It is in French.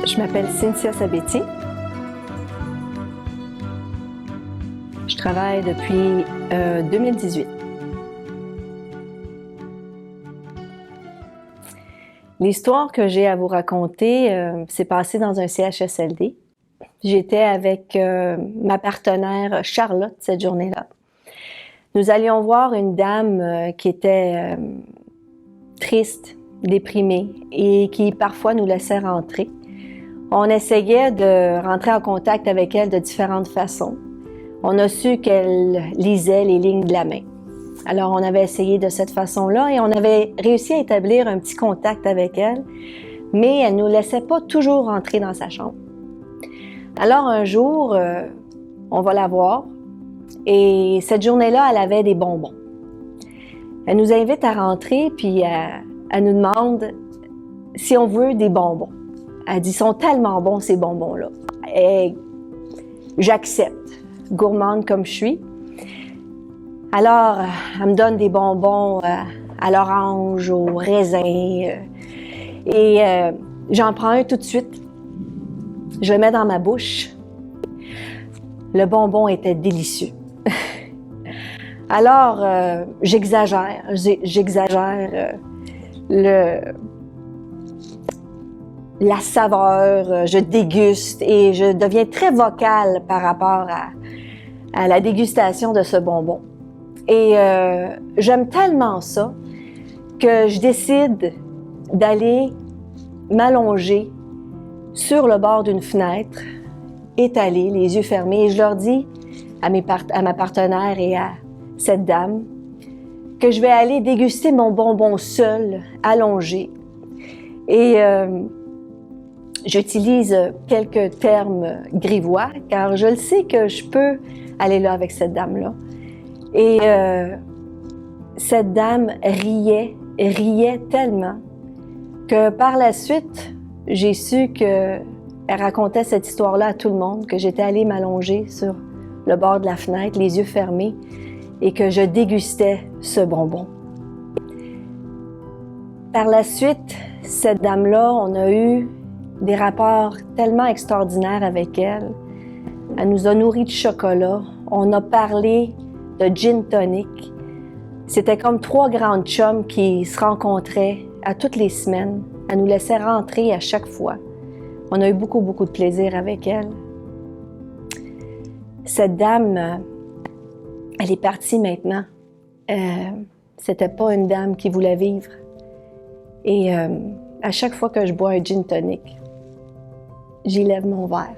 Je m'appelle Cynthia Sabetti. Je travaille depuis 2018. L'histoire que j'ai à vous raconter s'est passée dans un CHSLD. J'étais avec ma partenaire Charlotte cette journée-là. Nous allions voir une dame qui était triste, déprimée et qui parfois nous laissait rentrer. On essayait de rentrer en contact avec elle de différentes façons. On a su qu'elle lisait les lignes de la main. Alors, on avait essayé de cette façon-là et on avait réussi à établir un petit contact avec elle, mais elle ne nous laissait pas toujours rentrer dans sa chambre. Alors, un jour, on va la voir et cette journée-là, elle avait des bonbons. Elle nous invite à rentrer puis elle nous demande si on veut des bonbons. Elle dit, ils sont tellement bons ces bonbons-là. Et j'accepte, gourmande comme je suis. Alors, elle me donne des bonbons à l'orange, au raisin. Et j'en prends un tout de suite. Je le mets dans ma bouche. Le bonbon était délicieux. Alors, j'exagère la saveur, je déguste et je deviens très vocale par rapport à la dégustation de ce bonbon. Et j'aime tellement ça que je décide d'aller m'allonger sur le bord d'une fenêtre, étalée, les yeux fermés, et je leur dis à ma partenaire et à cette dame que je vais aller déguster mon bonbon seul, allongé. Et j'utilise quelques termes grivois, car je le sais que je peux aller là avec cette dame-là. Et cette dame riait tellement que par la suite, j'ai su qu'elle racontait cette histoire-là à tout le monde, que j'étais allée m'allonger sur le bord de la fenêtre, les yeux fermés, et que je dégustais ce bonbon. Par la suite, cette dame-là, on a eu des rapports tellement extraordinaires avec elle. Elle nous a nourris de chocolat. On a parlé de gin tonic. C'était comme 3 grandes chums qui se rencontraient à toutes les semaines. Elle nous laissait rentrer à chaque fois. On a eu beaucoup de plaisir avec elle. Cette dame, elle est partie maintenant. C'était pas une dame qui voulait vivre. Et à chaque fois que je bois un gin tonic, j'y lève mon verre.